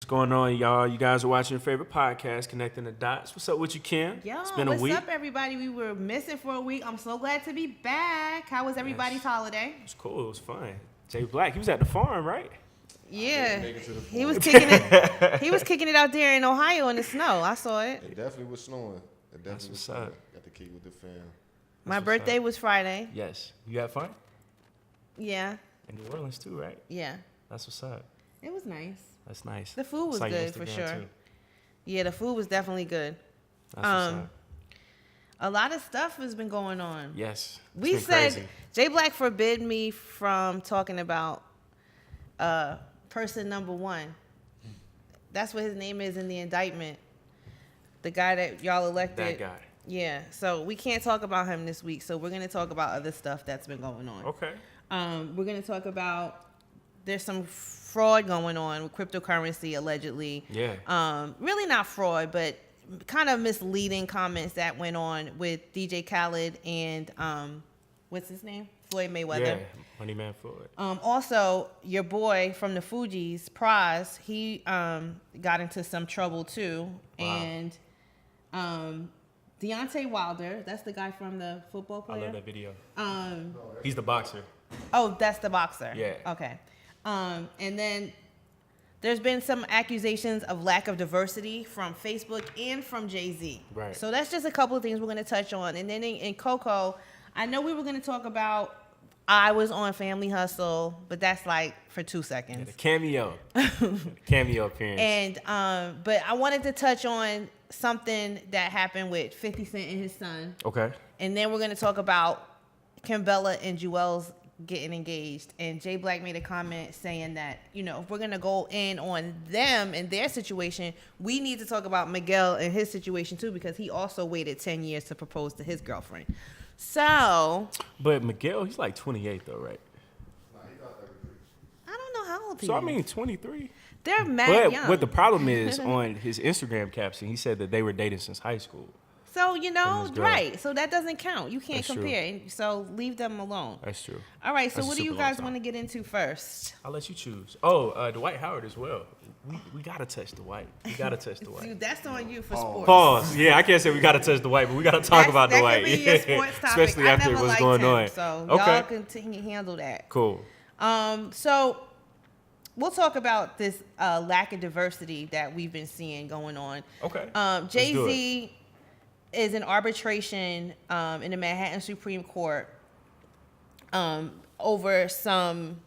going on, y'all? You guys are watching your favorite podcast, Connecting the Dots. What's up with you, Kim? Yo, it's been a week. What's up, everybody? We were missing for a week. I'm so glad to be back. How was everybody's holiday? It was cool. It was fun. Jay Black, he was at the farm, right? Yeah, he was kicking it. He was kicking it out there in Ohio in the snow. I saw it. It definitely was snowing. It definitely That's was what's snowing. up. Got to kick with the fam. My birthday was Friday. Yes. You had fun? Yeah. In New Orleans, too, right? Yeah. That's what's up. It was nice. That's nice. The food was Saw your good for Instagram, sure. too. Yeah, the food was definitely good. That's what's up. A lot of stuff has been going on. Yes. We said Jay Black forbid me from talking about person number one. That's what his name is in the indictment. The guy that y'all elected. That guy. Yeah. So we can't talk about him this week. So we're going to talk about other stuff that's been going on. Okay. We're going to talk about there's some fraud going on with cryptocurrency allegedly. Yeah. Really not fraud, but kind of misleading comments that went on with DJ Khaled and what's his name? Floyd Mayweather. Yeah, Money Man Floyd. Also, your boy from the Fugees, Praz, he got into some trouble too. Wow. And Deontay Wilder, that's the guy from the football player. I love that video. He's the boxer. Oh, that's the boxer. Yeah. Okay. And then there's been some accusations of lack of diversity from Facebook and from Jay-Z. Right. So that's just a couple of things we're going to touch on. And then in Coco, I know we were going to talk about I was on Family Hustle, but that's like for 2 seconds. Yeah, the cameo. Cameo appearance. And but I wanted to touch on something that happened with 50 Cent and his son. Okay. And then we're going to talk about Kimbella and Jewel's getting engaged. And Jay Black made a comment saying that, you know, if we're going to go in on them and their situation, we need to talk about Miguel and his situation too, because he also waited 10 years to propose to his girlfriend. So. But Miguel, he's like 28 though, right? Nah, he got 33. I don't know how old he is. So I mean 23. They're mad But young. what the problem is, on his Instagram caption, he said that they were dating since high school. So, you know, this girl. right. So that doesn't count. You can't That's true. compare. So leave them alone. That's true. All right. So That's a what do you super long guys time. want to get into first? I'll let you choose. Oh, Dwight Howard as well. We gotta touch Dwight. We gotta touch Dwight. Dude, that's on you for sports. Pause. Yeah, I can't say we gotta touch Dwight, but we gotta talk about that Dwight. Could be your sports topic. Especially I after never what's liked going him, on. So Okay. y'all can handle that. Cool. So we'll talk about this lack of diversity that we've been seeing going on. Okay. Jay-Z is in arbitration in the Manhattan Supreme Court over some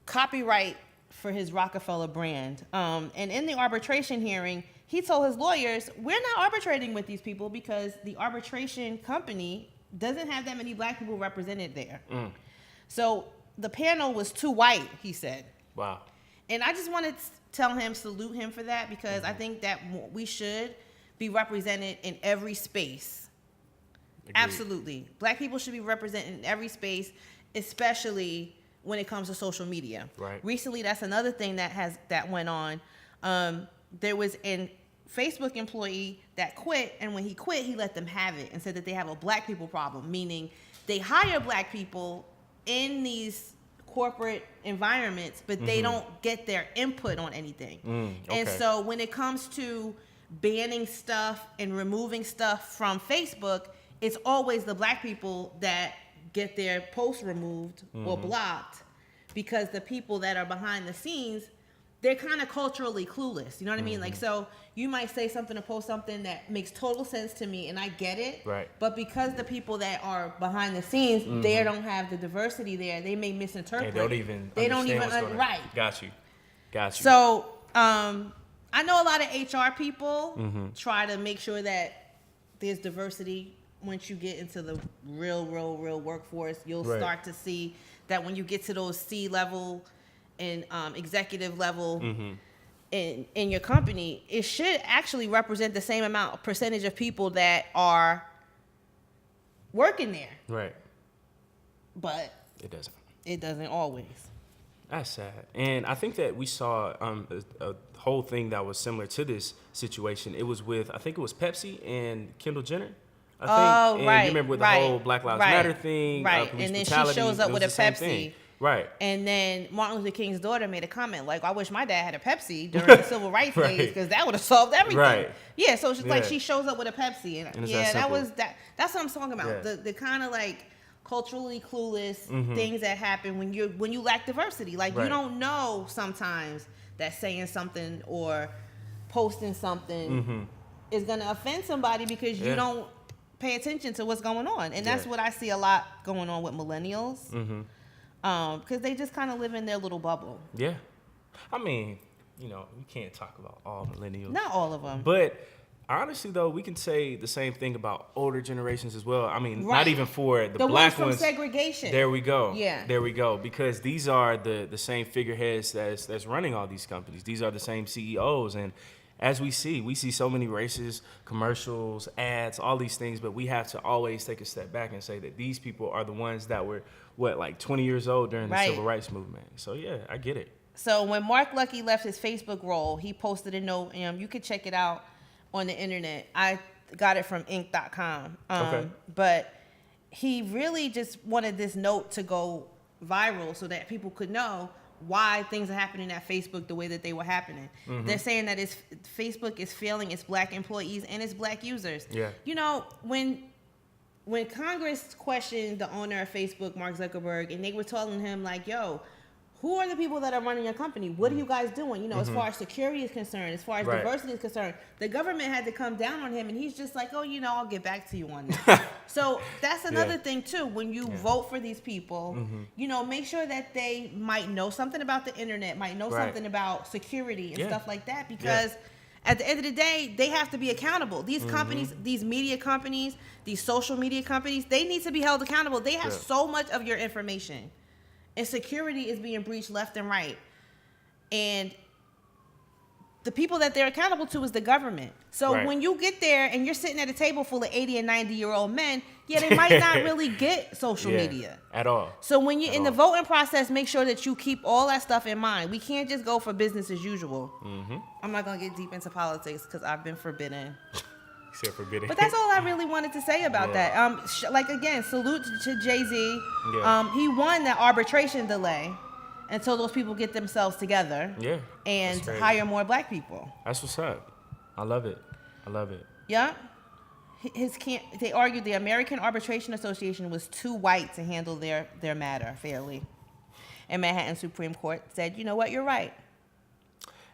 copyright for his Rocafella brand. And in the arbitration hearing, he told his lawyers, we're not arbitrating with these people because the arbitration company doesn't have that many black people represented there. So the panel was too white, he said. Wow. And I just want to tell him, salute him for that, because I think that we should be represented in every space. Agreed. Absolutely. Black people should be represented in every space, especially when it comes to social media. Right. Recently, that's another thing that went on. There was a Facebook employee that quit, and when he quit, he let them have it and said that they have a black people problem, meaning they hire black people in these corporate environments, but they don't get their input on anything. Okay. And so when it comes to banning stuff and removing stuff from Facebook, it's always the black people that get their posts removed or blocked, because the people that are behind the scenes, they're kind of culturally clueless. You know what I mean? Like, so you might say something or post something that makes total sense to me, and I get it. Right. But because the people that are behind the scenes, they don't have the diversity there, they may misinterpret. They don't even Right. Got you. So, I know a lot of HR people try to make sure that there's diversity. Once you get into the real workforce, you'll start to see that when you get to those C level and executive level in your company, it should actually represent the same percentage of people that are working there. Right. But It doesn't. it doesn't always. That's sad. And I think that we saw a whole thing that was similar to this situation. It was with, I think it was Pepsi and Kendall Jenner. I think. Oh, and right. You remember with the whole Black Lives Matter thing. Right. Police And then she brutality, shows up it with was a the same Pepsi. thing. Right. And then Martin Luther King's daughter made a comment like, I wish my dad had a Pepsi during the civil rights Right. days because that would have solved everything. Right. Yeah, so it's like Yeah. she shows up with a Pepsi. And it's yeah, that that simple. was that. That's what I'm talking about. Yeah. The kind of like culturally clueless Mm-hmm. things that happen when you lack diversity. Like you Right. don't know sometimes that saying something or posting something is gonna offend somebody because you Yeah. don't pay attention to what's going on. And that's Yeah. what I see a lot going on with millennials. Because they just kind of live in their little bubble. Yeah. I mean, you can't talk about all millennials. Not all of them. But honestly, though, we can say the same thing about older generations as well. I mean, Right. not even for the The black ones from ones. segregation. There we go. Yeah. There we go. Because these are the same figureheads that's running all these companies. These are the same CEOs. And as we see so many races, commercials, ads, all these things. But we have to always take a step back and say that these people are the ones that were, 20 years old during the Right. civil rights movement. So, yeah, I get it. So when Mark Lucky left his Facebook role, he posted a note. You could check it out on the internet. I got it from Inc.com. Okay. But he really just wanted this note to go viral so that people could know why things are happening at Facebook the way that they were happening. They're saying that Facebook is failing its black employees and its black users. Yeah. When Congress questioned the owner of Facebook, Mark Zuckerberg, and they were telling him like, yo, who are the people that are running your company? What are you guys doing? As far as security is concerned, as far as Right. diversity is concerned, the government had to come down on him, and he's just like, oh, I'll get back to you on that. So that's another thing too. When you vote for these people, make sure that they might know something about the internet, might know Right. something about security and Yeah. stuff like that, because at the end of the day, they have to be accountable. These companies, these media companies, these social media companies, they need to be held accountable. They have Yeah. so much of your information. And security is being breached left and right. And the people that they're accountable to is the government. So Right. when you get there and you're sitting at a table full of 80 and 90-year-old men, they might not really get social Yeah, media. at all. So when you're At in the all. voting process, make sure that you keep all that stuff in mind. We can't just go for business as usual. I'm not going to get deep into politics because I've been forbidden. Except for bidding. But that's all I really wanted to say about Yeah. that. Again, salute to Jay-Z. Yeah. He won that arbitration delay until those people get themselves together Yeah. and That's crazy. hire more black people. That's what's up. I love it. I love it. Yeah. They argued the American Arbitration Association was too white to handle their matter fairly. And Manhattan Supreme Court said, you know what, you're right.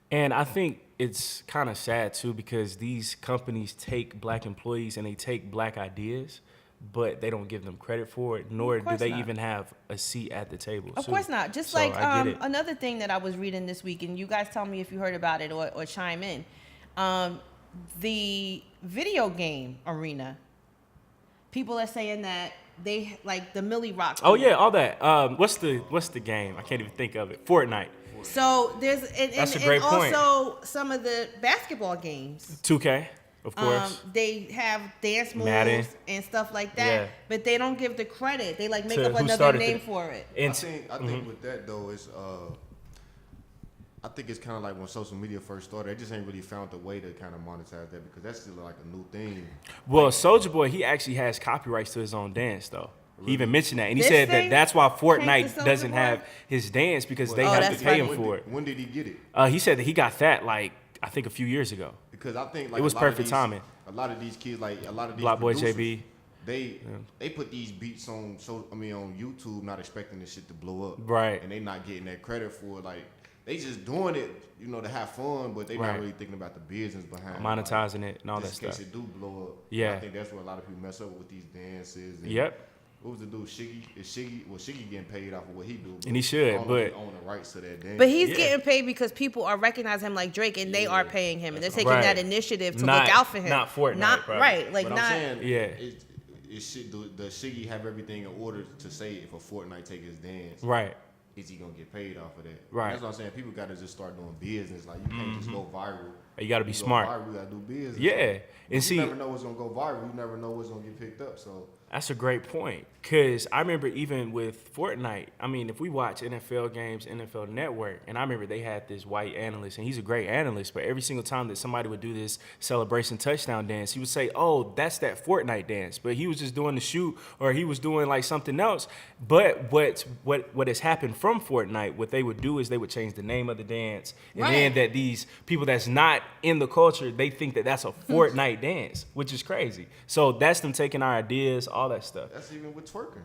And I think it's kind of sad too because these companies take black employees and they take black ideas, but they don't give them credit for it, nor do course they not. even have a seat at the table. Of too. course not. Just So, like I get it. another thing that I was reading this week, and you guys tell me if you heard about it or chime in. The video game arena, people are saying that they like the Millie Rock. Oh yeah, all that. What's the game? I can't even think of it. Fortnite. So there's That's a great point. also some of the basketball games. 2K, of course. They have dance moves Madden. and stuff like that, Yeah. but they don't give the credit. They make To up who another started name the- for it. I And think with that though, I think it's kind of like when social media first started. They just ain't really found a way to kind of monetize that because that's still like a new thing. well, Soulja Boy, he actually has copyrights to his own dance though. He even mentioned that, and he This said thing that that's why came to Fortnite Soulja doesn't Boy? have his dance because they Oh, have that's to pay him funny. for it. When did he get it? He said that he got that I think a few years ago. Because I think like It was a lot of perfect these- timing. A lot of these kids, like a lot of these Block Boy producers, JB. They put these beats on on YouTube, not expecting this shit to blow up. Right. And they not getting that credit for it. Like they just doing it, to have fun, but they Right. not really thinking about the business behind Monetizing it and all that just in case stuff. it do blow up. Yeah. I think that's where a lot of people mess up with these dances. And Yep. What was the dude? Shiggy getting paid off of what he do. And he should, I don't know if but- he own the rights to that dance. But he's Yeah. getting paid because people are recognizing him like Drake, and they are paying him, and they're taking Right. that initiative to Not- look out for him. not Fortnite, not probably. right, like But not. I'm saying, Yeah. does Shiggy have everything in order to say if a Fortnite take his dance? Right. Is he gonna get paid off of that? Right. That's what I'm saying. People gotta just start doing business. Like you can't just go viral. You got to be You go smart. viral, you gotta do business. Yeah. And You see, never know what's gonna go viral. You never know what's gonna get picked up. So That's a great point. Because I remember even with Fortnite, I mean, if we watch NFL games, NFL Network, and I remember they had this white analyst, and he's a great analyst, but every single time that somebody would do this celebration touchdown dance, he would say, oh, that's that Fortnite dance. But he was just doing the shoot, or he was doing like something else. But what has happened from Fortnite, what they would do is they would change the name of the dance. And then that these people that's not in the culture, they think that that's a Fortnite dance, which is crazy. So that's them taking our ideas, all that stuff. That's even with twerking.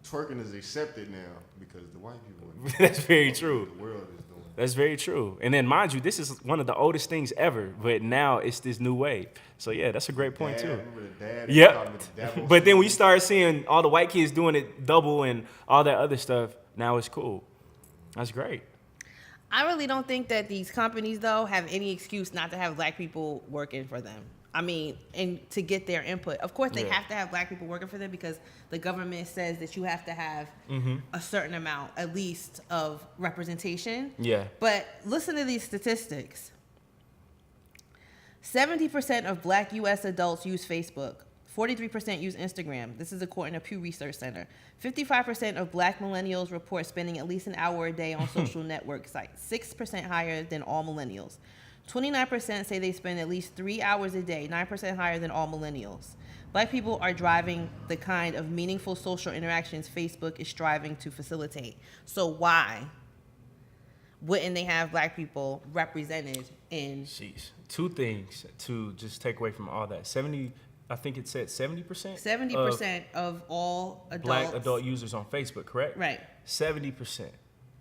Twerking is accepted now because the white people. That's very true. The world is doing. That's very true. And then, mind you, this is one of the oldest things ever, but now it's this new wave. So yeah, that's a great point too. Yep. But then we start seeing all the white kids doing it double and all that other stuff. Now it's cool. That's great. I really don't think that these companies, though, have any excuse not to have black people working for them. I mean, and to get their input. Of course, they have to have black people working for them because the government says that you have to have a certain amount, at least, of representation. Yeah. But listen to these statistics. 70% of black U.S. adults use Facebook. 43% use Instagram. This is according to Pew Research Center. 55% of black millennials report spending at least an hour a day on social network sites, 6% higher than all millennials. 29% say they spend at least 3 hours a day, 9% higher than all millennials. Black people are driving the kind of meaningful social interactions Facebook is striving to facilitate. So why wouldn't they have black people represented in? Jeez. Two things to just take away from all that. I think it said 70%? 70% of all adults. Black adult users on Facebook, correct? Right. 70%.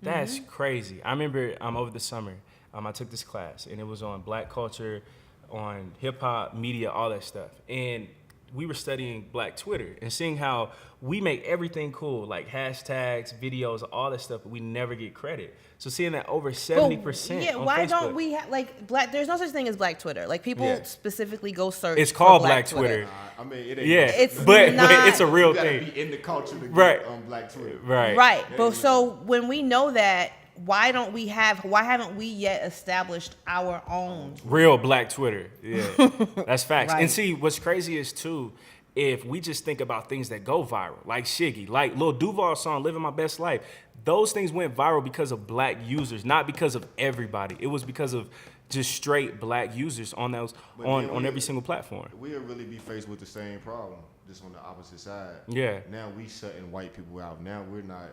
That's crazy. I remember over the summer, I took this class, and it was on black culture, on hip-hop, media, all that stuff. And we were studying black Twitter and seeing how we make everything cool, like hashtags, videos, all that stuff, but we never get credit. So seeing that over 70% yeah, on why Facebook, don't we have, like, black, there's no such thing as black Twitter. Like, people specifically go search it's called for black Twitter. I mean, it ain't. Yeah, It's but not- it's a real You gotta thing. be in the culture to Right. get on black Twitter. Right. Right. But so when we know that, why haven't we yet established our own? Real black Twitter. Yeah, that's facts. Right. And see, what's crazy is, too, if we just think about things that go viral, like Shiggy, like Lil Duval's song, Living My Best Life, those things went viral because of black users, not because of everybody. It was because of just straight black users on those on every single platform. We'll really be faced with the same problem, just on the opposite side. Yeah. Now we shutting white people out. Now we're not,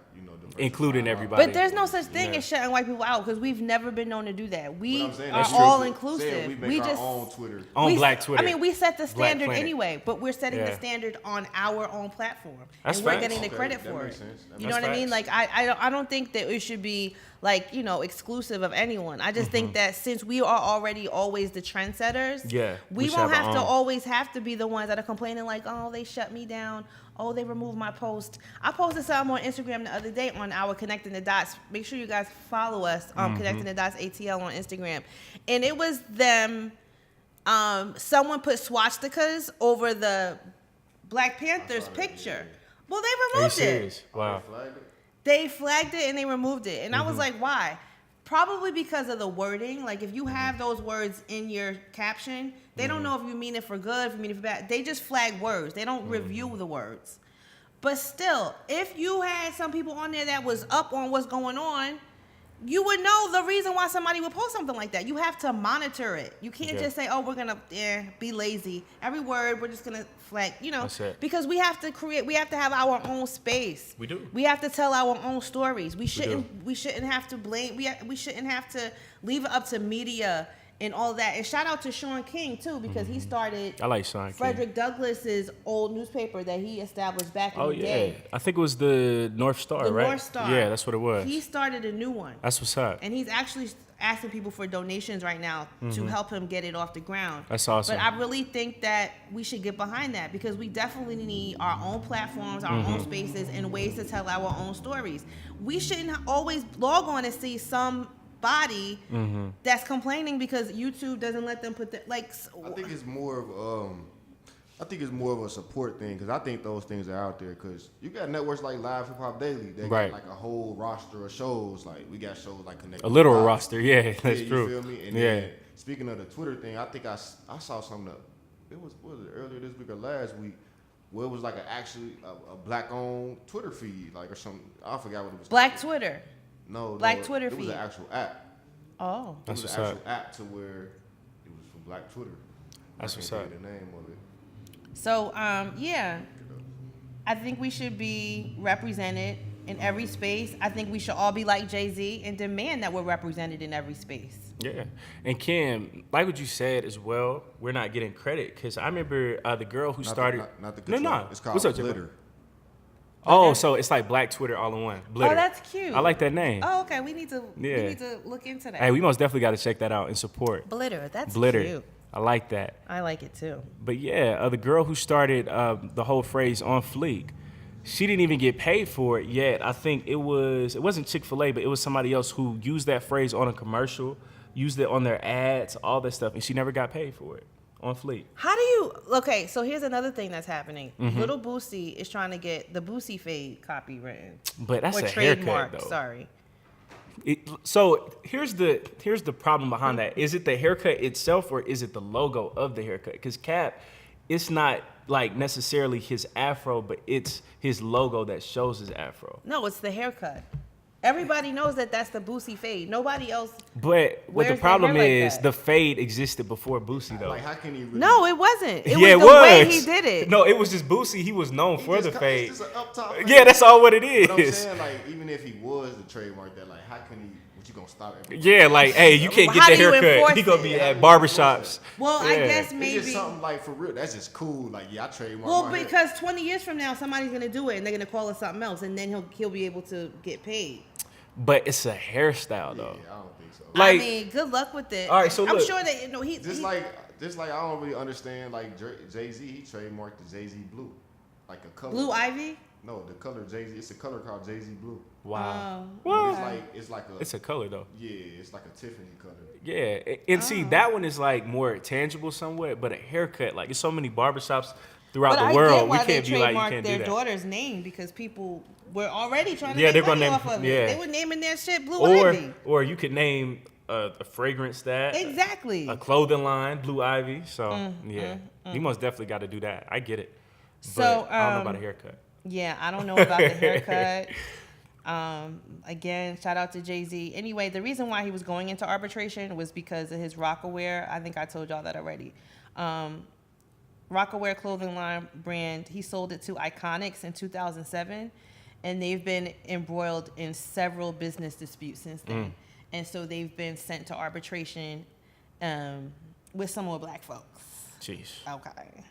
Including everybody. But there's no such thing as shutting white people out because we've never been known to do that. We are That's true. all inclusive. We make our own Twitter. On black Twitter. I mean, we set the standard Planet. anyway, but we're setting the standard on our own platform, That's and we're facts. getting the Okay, credit that for makes it. sense. That You know makes what I mean? facts. Like I don't think that it should be like exclusive of anyone. I just think that since we are already always the trendsetters, we should won't have have our to own. always have to be the ones that are complaining like, oh, they shut me down. Oh, they removed my post. I posted something on Instagram the other day on our Connecting the Dots. Make sure you guys follow us on Connecting the Dots ATL on Instagram. And it was them, someone put swastikas over the Black Panthers picture. Well, they removed it. Wow. They flagged it and they removed it. And I was like, why? Probably because of the wording. Like, if you have those words in your caption, they don't know if you mean it for good, if you mean it for bad. They just flag words. They don't review the words. But still, if you had some people on there that was up on what's going on, you would know the reason why somebody would post something like that. You have to monitor it. You can't just say, oh, we're going to be lazy. Every word, we're just going to flag, because we have to have our own space. We do. We have to tell our own stories. We shouldn't have to blame, we shouldn't have to leave it up to media and all that. And shout out to Sean King, too, because he started I like Sean King. Frederick Douglass's old newspaper that he established back in the day. I think it was the North Star, right? North Star. Yeah, that's what it was. He started a new one. That's what's up. And he's actually asking people for donations right now to help him get it off the ground. That's awesome. But I really think that we should get behind that because we definitely need our own platforms, our own spaces, and ways to tell our own stories. We shouldn't always log on and see somebody that's complaining because YouTube doesn't let them put the I think it's more of a support thing because I think those things are out there because you got networks like Live Hip Hop Daily. They got like a whole roster of shows. Like we got shows like Connected. A literal roster, that's true. You feel me? And then, speaking of the Twitter thing, I think I saw something. Was it earlier this week or last week Well, it was like a black-owned Twitter feed, like or something. I forgot what it was. Black called. Twitter. No, Black no, Twitter it was feed. an actual app. Oh. It was That's an what's actual app to where it was for Black Twitter. That's I what's can't up. think of the name of it. So, yeah, I think we should be represented in every space. I think we should all be like Jay-Z and demand that we're represented in every space. Yeah, and Kim, like what you said as well, we're not getting credit because I remember the girl who started. Not the control. It's called What's up, Glitter. Oh, so it's like Black Twitter all in one. Blitter. Oh, that's cute. I like that name. Oh, okay. We need to Yeah. look into that. Hey, we most definitely got to check that out and support. Blitter. That's Blitter. cute. I like that. I like it too. But yeah, the girl who started the whole phrase on fleek, she didn't even get paid for it yet. I think it wasn't Chick-fil-A, but it was somebody else who used that phrase on a commercial, used it on their ads, all that stuff, and she never got paid for it on fleek. How do you? Okay, so here's another thing that's happening. Mm-hmm. Little Boosie is trying to get the Boosie fade copywritten But that's or a haircut, trademark. though. Sorry. So here's the problem behind that. Is it the haircut itself or is it the logo of the haircut? Because Cap, it's not like necessarily his afro, but it's his logo that shows his afro. No, it's the haircut. Everybody knows that that's the Boosie fade. Nobody else. But what the Wears problem their hair like is, that. the fade existed before Boosie, though. Like, how can he really? No, it wasn't. It Yeah, was the way he did it. No, it was just Boosie. He was known for the fade. It's just an up top. Yeah, that's all what it But I'm is. saying, like, even if he was the trademark, that like, how can he? What you gonna stop everything? Yeah, like, hey, you can't How get the do you haircut. enforce He gonna it? be at barbershops. Well, I Yeah. guess It's maybe. just something like for real. That's just cool. Like, yeah, I trademark. Well, my hair. because 20 years from now, somebody's gonna do it and they're gonna call it something else, and then he'll be able to get paid. But it's a hairstyle, though. Yeah, I don't think so. Like- I mean, good luck with it. All right, so I'm look. sure that he Just like I don't really understand. Like Jay-Z, he trademarked the Jay-Z blue, like a color. Blue Ivy. No, the color Jay-Z. It's a color called Jay-Z blue. Wow. Oh, Well, It's like a. it's a color, though. Yeah, it's like a Tiffany color. Yeah, and see, that one is like more tangible somewhat, but a haircut, like, there's so many barbershops throughout But the I world. get We why can't they be like, you trademarked can't their do that. daughter's name because people were already trying to Yeah, make they're money gonna off name- of it. yeah. They were naming their shit Blue Ivy. Or you could name a fragrance that. Exactly. A clothing line, Blue Ivy. So, yeah. You most definitely got to do that. I get it. So, But I don't know about a haircut. Yeah, I don't know about the haircut. Again, shout out to Jay-Z. Anyway, the reason why he was going into arbitration was because of his Rockaware. I think I told y'all that already. Rockaware clothing line brand, he sold it to Iconics in 2007, and they've been embroiled in several business disputes since then. And so they've been sent to arbitration with some more black folks. Jeez. Okay.